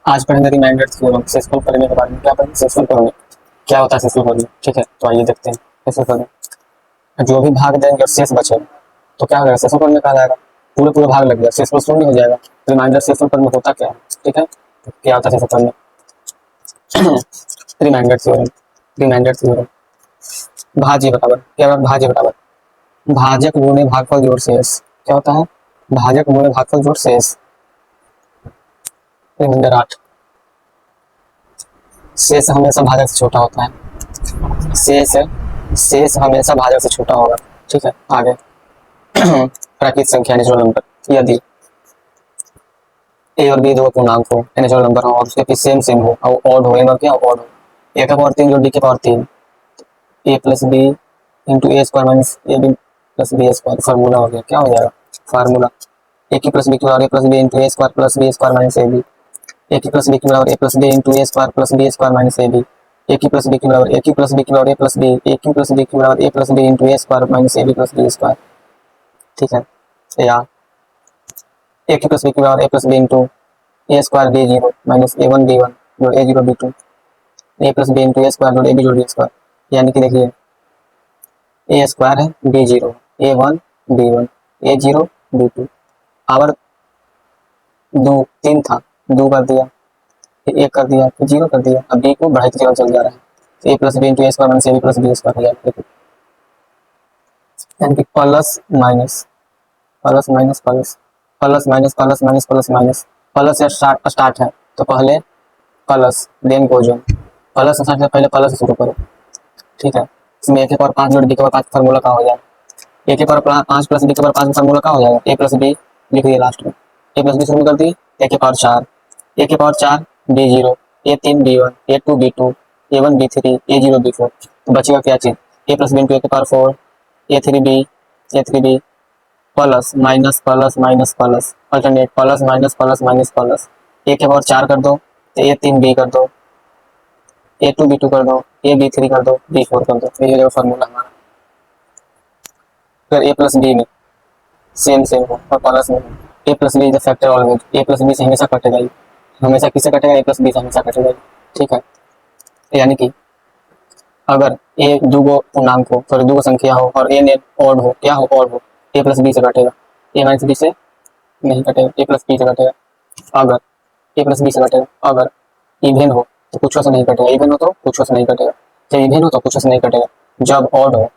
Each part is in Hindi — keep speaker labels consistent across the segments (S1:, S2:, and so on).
S1: आज पढ़ेंगे रिमाइंडर थ्योरम, सक्सेसफुल करने के बारे में। क्या पढ़ेंगे? सक्सेसफुल करने क्या होता है सक्सेसफुल करने, ठीक है। तो आइए देखते हैं सक्सेसफुल करने। जो भी भाग देंगे और शेष बचेगा तो क्या होगा? सक्सेसफुल करने कहा जाएगा। पूरे पूरे भाग लग गया, सक्सेसफुल शून्य हो जाएगा। रिमाइंडर सक्सेसफुल करने होता क्या है, ठीक है। तो क्या होता है सक्सेसफुल करने? Remainder theorem. रिमाइंडर थ्योरम भाज्य बराबर क्या होगा? भाज्य बराबर भाजक गुणे भागफल जोड़ शेष। क्या होता है? भाजक गुणे भागफल जोड़ शेष। रिमाइंडर 8। शेष हमेशा भाजक से छोटा होता है। शेष शेष हमेशा भाजक से छोटा होगा, ठीक है। आगे प्राकृत संख्या नेचुरल नंबर, यदि ए और बी दो पूर्णांक हो, नेचुरल नंबर हो और उसके पीछे सेम सेम हो और ऑड हो, और क्या ऑड हो, ए का पावर 3 जो डी के power 3, a plus B into A square minus A B plus B square. Formula हो गया, क्या हो जाएगा? फार्मूला ए की प्लस बी की बराबर A plus B into A square plus B square minus A B. A की प्लस बी की बराबर A plus B into A square plus B square minus A B. A की प्लस बी की बराबर ए की प्लस बी की बराबर ए प्लस बी, ए की प्लस बी की बराबर A plus B into A square minus A B plus B square, ठीक है। या ए की प्लस बी की बराबर A plus B into A square B zero minus A one B one जोड़ A zero B two, A plus B into A square जोड़ ए बी जोड़ बी स्क्वायर। यानी कि देखिए ए स्क्वायर है, B zero, A one B one, A zero B to. Power दो तीन था, दो कर दिया, फिर एक कर दिया, फिर जीरो कर दिया। अब बी को बढ़ाई की जगह चल जा रहा है, तो A plus B into A square minus A B plus B square हो जाएगा। यानी कि plus minus plus minus plus plus minus plus minus plus minus plus से स्टार्ट है तो पहले plus then goes on. Plus start से पहले प्लस से शुरू करो, ठीक है। इसमें ए के पावर 5 जोड़ बी के पावर 5 फार्मूला का हो जाएगा। ए के पावर 5 प्लस बी के पावर 5 फार्मूला का हो जाएगा, ए प्लस बी लिख दिए लास्ट में, ए प्लस बी शुरू कर दी, ए के पावर 4, ए के power 4 B zero, A 3 B one, A 2 B two, A 1 B three, A zero B four. तो बचेगा क्या चीज? A plus B into A के power 4, A three B plus minus plus minus plus alternate plus minus plus minus plus. A के पावर 4 कर दो तो ए 3 बी कर दो, ए 2 बी टू कर दो, ए बी थ्री कर दो, बी फोर कर दो। ये जो फॉर्मूला हमारा। फिर ए प्लस बी में सेम सेम हो और प्लस में A plus B is factor always, A plus B से हमेशा कटेगा ही, हमेशा किससे कटेगा? ए प्लस बी से हमेशा कटेगा ही, ठीक है। यानी कि अगर ए दो पूर्णांक हो, सॉरी दो संख्या हो और ए ने ऑड हो, क्या हो? ऑड हो, ए प्लस बी से कटेगा, ए माइनस बी से नहीं कटेगा, ए प्लस बी से कटेगा। अगर ए प्लस बी से कटेगा, अगर इवेन हो तो कुछ से नहीं कटेगा, इवेन हो तो कुछ से नहीं कटेगा, जब इवेन हो तो कुछ से नहीं कटेगा। जब ऑड हो,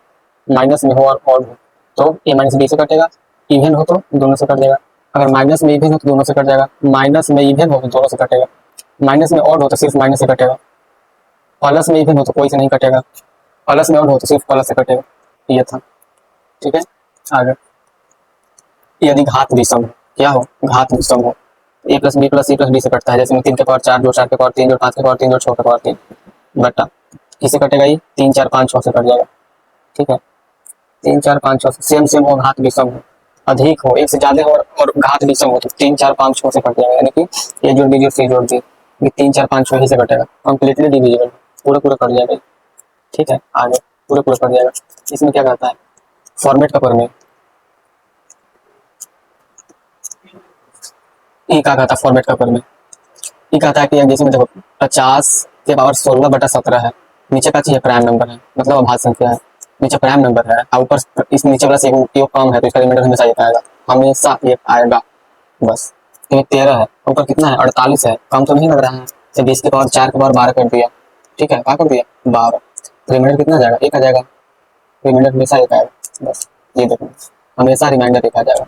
S1: माइनस में हो और ऑड हो तो ए माइनस बी से कटेगा, इवेन हो तो दोनों से कट जाएगा। अगर माइनस में इवेन हो तो दोनों से कट जाएगा, माइनस में इवेन हो तो दोनों से कटेगा, माइनस में ऑड हो तो सिर्फ माइनस से कटेगा, प्लस में इवेन हो तो कोई से नहीं कटेगा, प्लस में ऑड हो तो सिर्फ प्लस से कटेगा। ये था, ठीक है। आगे यदि घात विषम हो, क्या हो? घात विषम हो, A plus B plus C plus D से कटता है। जैसे 3 के पावर 4 जोड़ 4 के पावर 3 जोड़ 5 के पावर 3 जोड़ 6 के पावर 3 बटा किससे कटेगा? ये 3 4 5 6 से कट जाएगा, ठीक है। 3 4 5 6 सेम सेम हो, घात विषम हो, अधिक हो, एक से ज्यादा हो और घात विषम हो तो 3 4 5 6 से कट जाएगा। यानी कि ए जोड़ बी जोड़ सी जोड़ डी 3 4 5 6 ही से कटेगा, कंप्लीटली डिविजिबल, पूरे पूरे कट जाएगा, ठीक है। आगे पूरे पूरे कट जाएगा। इसमें क्या कहता है? फॉर्मेट का प्रमेय। ये क्या कहता है? फॉर्मेट का प्रमेय ये कहता है कि जैसे में देखो 50 के पावर 16 बटा 17 है, नीचे का चाहिए प्राइम नंबर है, मतलब अभाज्य संख्या है, नीचे प्राइम नंबर है और ऊपर इस नीचे वाला से योग कम है तो इसका रिमाइंडर हमेशा एक आएगा, हमेशा एक आएगा बस। तो 13 है, ऊपर कितना है? 48 है, कम तो नहीं लग रहा है। तो 20 के पावर 4 के पावर 12 कर दिया, ठीक है, क्या कर दिया? 12। रिमाइंडर कितना आ जाएगा? एक आ जाएगा, रिमाइंडर हमेशा एक आएगा बस। ये देखो हमेशा रिमाइंडर एक आ जाएगा।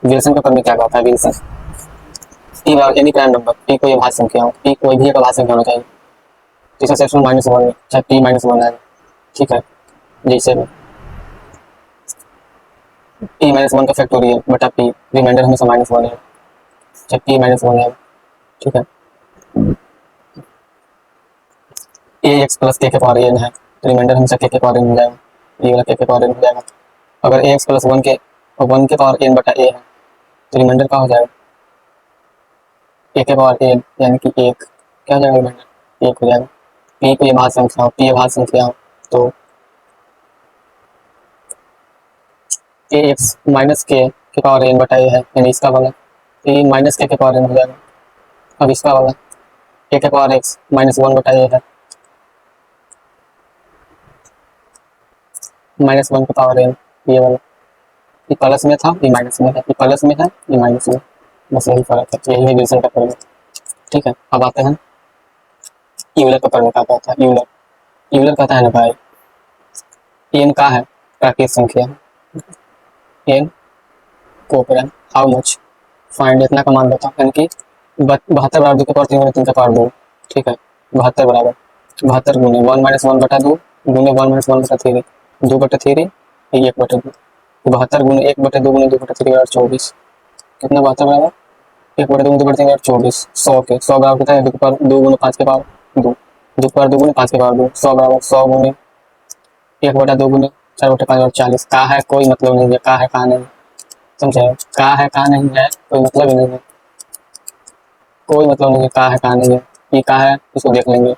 S1: विल्सन का प्रमेय क्या कहता है? विल्सन पी बार एनी प्राइम नंबर, पी कोई अभाज्य संख्या हो, पी कोई भी एक अभाज्य संख्या होना चाहिए, जैसे सेक्शन -1 में चाहे पी -1 है, ठीक है। जैसे पी -1 का फैक्टोरियल बटा पी, रिमाइंडर हमेशा -1 है, चाहे पी -1 है, ठीक है। ए एक्स प्लस के पावर एन है, रिमाइंडर हमेशा के पावर एन हो जाएगा, ये वाला के पावर एन हो जाएगा। अगर ए एक्स प्लस 1 के पावर एन बटा ए है तो रिमाइंडर क्या हो जाएगा? ए के पावर एन, यानी कि एक, क्या हो जाएगा? रिमाइंडर एक हो जाएगा। पी कोई अभाज्य संख्या हो, पी अभाज्य संख्या हो तो ए एक्स माइनस के पावर एन बटा ए है, यानी इसका वाला ए माइनस के पावर एन हो जाएगा। अब इसका वाला ए के पावर एक्स -1 बटा ए है, -1 का पावर एन, ये वाला, ये प्लस में था ये माइनस में है, ये प्लस में है ये माइनस में, बस यही फर्क है, यही है विल्सन का फॉर्मूला। ठीक है, अब आते हैं यूलर का फॉर्मूला। क्या कहता है यूलर? यूलर कहता है ना भाई, एन का है प्राकृतिक संख्या, एन कोऑपरेंट हाउ मच, फाइंड इतना का मान बता, यानी कि 72 बराबर 2 के पावर 3 गुणे 3 का पावर 2। ठीक है, 72 बराबर 72 गुणे 1 - 1 बटा 2 गुणे 1 - 1 बटा 3, 2 बटा 3 1 बटा 2, 72 गुणे 1 बटा 2 गुणे 2 बटा 3 बराबर 24। कितना 72 बराबर 1 बटा 2 2 बटा 3 बराबर 24। 100 के 100 बराबर कितना है? 2 के पावर 2 गुणे 5 के पावर 2, 2 के पावर 2 गुणे 5 के पावर 2, 100 बराबर 100 गुणे 1 बटा 2 गुणे 4 बटा 5 बराबर 40। का है कोई मतलब नहीं है, का है का नहीं, समझे? का है का नहीं है कोई मतलब ही नहीं है, कोई मतलब नहीं है, का है का नहीं है, ये का है इसको देख लेंगे,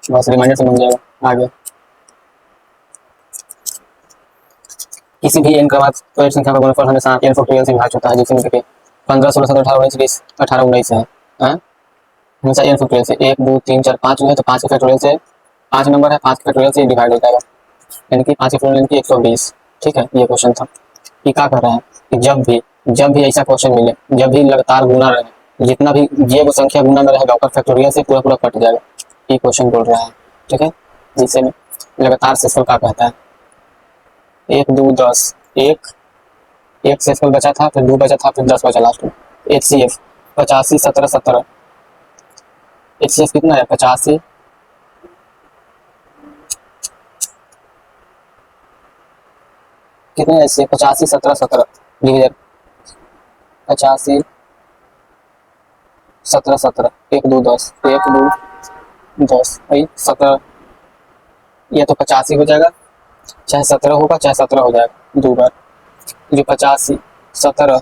S1: बस रिमाइंडर से बन जाएगा। आगे किसी भी n क्रमांक कोई संख्या का गुणनफल हमेशा n फैक्टोरियल से विभाज्य होता है, जैसे कि 15 16 17 18 19 20 18 19 है, हमेशा n फैक्टोरियल से 1 2 3 4 5 है, तो 5 के फैक्टोरियल से 5 नंबर है, 5 के फैक्टोरियल से डिवाइड हो जाएगा, यानी कि 5 के फैक्टोरियल की 120। ठीक है, ये क्वेश्चन था। ये क्या कर रहा है कि जब भी ऐसा क्वेश्चन मिले, जब भी लगातार गुना रहे, जितना भी ये वो संख्या गुना में रहेगा ऊपर फैक्टोरियल से पूरा पूरा कट जाएगा, ये क्वेश्चन बोल रहा है। ठीक है, जिसे लगातार शेषफल क्या कहता है, 1 2 10, एक शेषफल बचा था, फिर 2 बचा था, फिर 10 बचा लास्ट में। HCF 85 17 17, HCF कितना है 85, कितने ऐसे 85 17 17 डिवीजन 85 17 17, 1 2 10, 1 2 10 भाई 17, ये तो 85 हो जाएगा, चाहे 17 होगा चाहे 17 हो जाएगा 2 बार, जो 85 17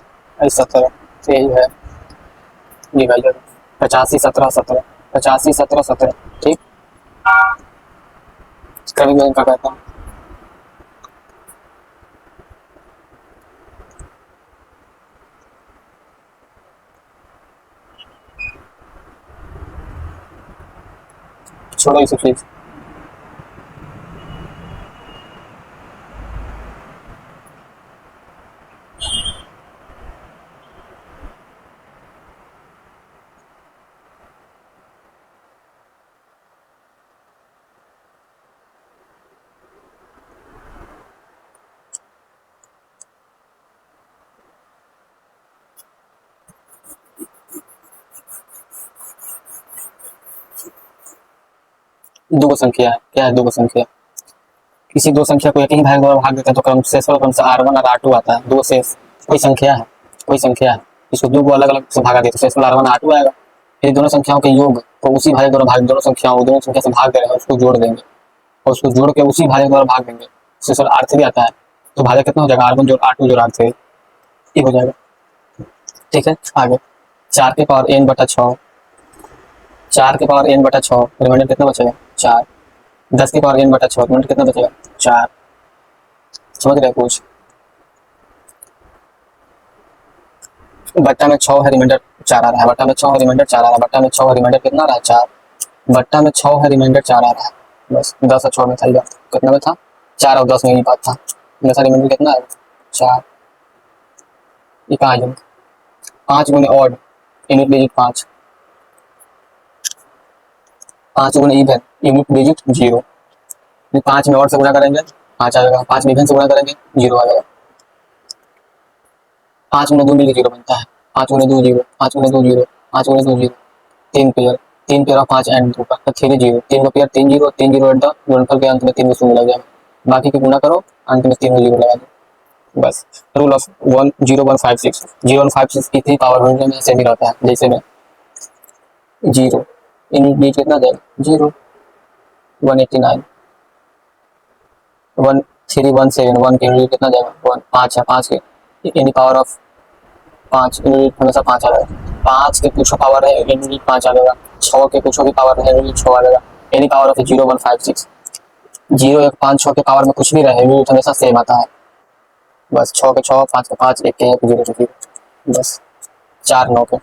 S1: 17 यही है डिवाइजर 85 17 17, 85 17 17। ठीक, कभी मैं इनका कहता हूँ छोड़ो इसे प्लीज। दो संख्या है, क्या है दो संख्या, किसी दो संख्या को एक ही भाग द्वारा भाग देता है तो क्रम शेषफल क्रम से R1 और R2 आता है। दो शेष कोई संख्या है, कोई संख्या है, इसको दो को अलग अलग से भागा देते तो शेषफल R1 R2 आएगा। फिर दोनों संख्याओं के योग को उसी भाग द्वारा भाग, दोनों संख्या से भाग दे रहे हैं उसको जोड़ देंगे और उसको जोड़ के उसी भाग द्वारा भाग देंगे, शेषफल R3 आता है, तो भाग कितना हो जाएगा R1 जोड़ R2 जोड़ R3, ये हो जाएगा। ठीक है, आगे 4 के पावर n बटा 6, 4 के पावर n बटा 6, रिमाइंडर कितना बचेगा 4, 10 के पावर n बटा 6, रिमाइंडर कितना बचेगा 4। समझ रहे कुछ? बट्टा में 6 है, रिमाइंडर 4 आ रहा है, बट्टा में 6 है, रिमाइंडर 4 आ रहा है, बट्टा में 6 है, रिमाइंडर कितना आ रहा है 4, बट्टा में 6 है, रिमाइंडर 4 आ रहा है, बस 10 और 6 में था, ये कितना में था 4 और 10 में ही बात था, मेरा रिमाइंडर कितना है 4। ये कहाँ है 5 गुने ऑड यूनिट डिजिट 5, 5 गुने इवन यूनिट डिजिट 0, 5 में ऑड से गुणा करेंगे 5 आ जाएगा, 5 में इवन से गुणा करेंगे 0 आ जाएगा, 5 गुने 2 मिलकर 0 बनता है, 5 गुने 2 0, 5 गुने 2 0, 5 गुने 2 0, 3 पेयर ऑफ 5 एंड 2 का 3 0, 3 का पेयर 3 0, 3 0 एट द गुणनफल के अंत में 3 को शून्य लग जाएगा, बाकी के गुणा करो अंत में 3 को 0 लगा दो, बस। रूल ऑफ 10156, 0156 की 3 पावर होने में ऐसे भी रहता है, जैसे में 0 इन बीच कितना जाएगा 0, 189, 1317, 1 के कितना जाएगा 1, 5 है, 5 के एनी पावर ऑफ 5 यूनिट हमेशा 5 आ जाएगा, 5 के कुछ पावर है यूनिट 5 आ जाएगा, 6 के कुछ भी पावर है यूनिट 6 आ जाएगा, एनी पावर ऑफ 0156, 0 1 5 6 के पावर में कुछ भी रहे यूनिट हमेशा सेम आता है, बस 6 के 6, 5 के 5, 1 के 1, 0 के 0, बस 4 9 के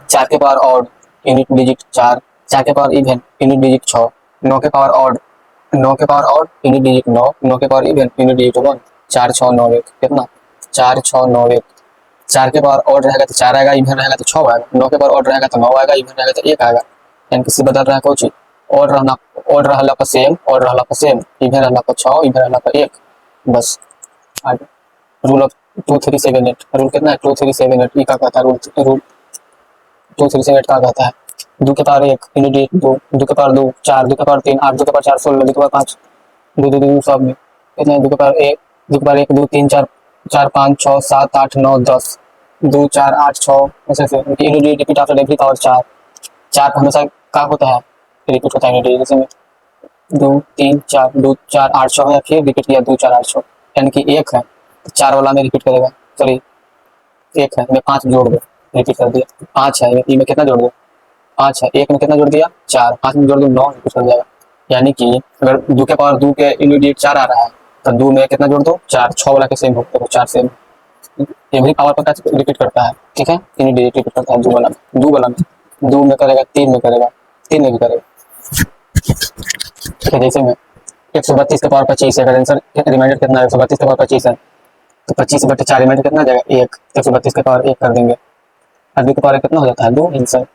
S1: 4 के पावर ऑड यूनिट डिजिट 4, 4 के पावर इवन यूनिट डिजिट 6, 9 के पावर ऑड, 9 के पावर ऑड यूनिट डिजिट 9, 9 के पावर इवन यूनिट डिजिट 1, 4 6 9 1 कितना 4 6 9 1। 4 के पावर ऑड रहेगा तो 4 आएगा, इवन रहेगा तो 6 आएगा, 9 के पावर ऑड रहेगा तो 9 आएगा, इवन रहेगा तो 1 आएगा। यानी किसी बदल रहा है कोई चीज ऑड रहना, ऑड रहला पर सेम, ऑड रहला पर सेम, इवन रहला पर 6, इवन रहला पर 1, बस। आगे रूल ऑफ 2378, रूल कितना है 2378, ई का कहता है रूल, रूल 2378 का कहता है 2 के पावर 1 यूनिट डिजिट 2, 2 के पावर 2 4, 2 के पावर 3 8, 2 के पावर 4 16, 2 के पावर 5 2 2 2 सब में कितना है 2 के पावर 1, 2 के पावर 1 2 3 4 4 5 6 7 8 9 10, 2 4 8 6 ऐसे ऐसे unit digit repeat after every power 4, 4 हमेशा क्या होता है रिपीट होता है यूनिट डिजिट, जैसे में 2 3 4 2 4 8 6 है, फिर रिपीट किया 2 4 8 6, यानी कि 1 है तो 4 वाला में रिपीट करेगा, सॉरी 1 है मैं 5 जोड़ दो, रिपीट कर दिया 5 है, ई में कितना जोड़ दो 5 है, 1 में कितना जोड़ दिया 4, 5 में जोड़ दो 9 रिपीट कर जाएगा। यानी कि अगर 2 के पावर 2 के यूनिट डिजिट 4 आ रहा है तो 2 में कितना जोड़ दो 4, 6 वाला के सेम होता है 4 सेम, एवरी पावर पर रिपीट करता है, ठीक है यूनिट डिजिट रिपीट करता है 2 वाला में, 2 वाला में 2 में करेगा 3 में करेगा 3 में भी करेगा, ठीक है। जैसे में 132 के पावर 25 है, अगर आंसर रिमाइंडर कितना है 132 के पावर 25 है तो 25 बटे 4 रिमाइंडर कितना आ जाएगा 1, 132 के पावर 1 कर देंगे, और 2 के पावर 1 कितना हो जाता है 2, आंसर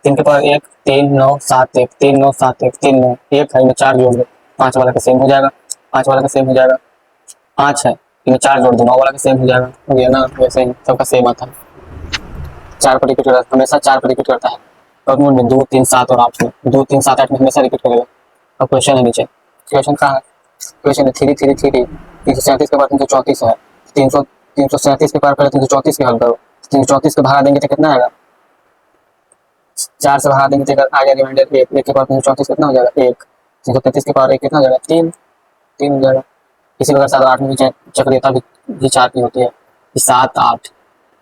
S1: 3 के पावर 1 3 9 7 1 3 9 7 1 3 9 1 है, इनमें 4 जोड़ दो 5 वाला का सेम हो जाएगा, 5 वाला का सेम हो जाएगा, 5 है इनमें 4 जोड़ दो 9 वाला का सेम हो जाएगा, हो गया ना, वैसे ही सबका सेम आता है, 4 पर रिपीट करता है हमेशा, 4 पर रिपीट करता है, और में 2 3 7 और 8 में 2 3 7 8 में हमेशा रिपीट करेगा। अब क्वेश्चन है नीचे, क्वेश्चन कहाँ है, क्वेश्चन है 3 3 3 337 के बाद 334 है, 300 337 के पार पहले 334 के हल करो, 334 के भागा देंगे तो कितना आएगा 4 से भागा देंगे तो आ जाएगा रिमाइंडर 1, 1 के पावर 334 कितना हो जाएगा 1, 333 के पावर 1 कितना हो जाएगा 3, 3 हो जाएगा। इसी प्रकार 7 और 8 में चक्रियता भी 4 की होती है, 7 8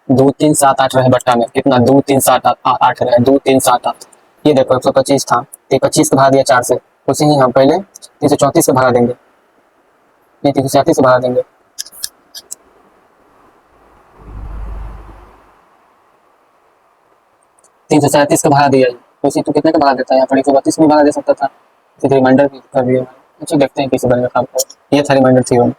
S1: 2 3 7 8 रहे बट्टा में कितना 2 3 7 8 रहे 2 3 7 8, ये देखो 125 था तो 25 को भागा दिया 4 से, उसी ही हम पहले 334 से भागा देंगे, नहीं 337 से भागा देंगे, 337 का भागा दिया, उसी तो कितने का भागा देता है यहाँ पर 132 में भागा दे सकता था, तो रिमाइंडर भी कर दिया। अच्छा देखते हैं किसी बनेगा काम को, ये था रिमाइंडर थ्योरम।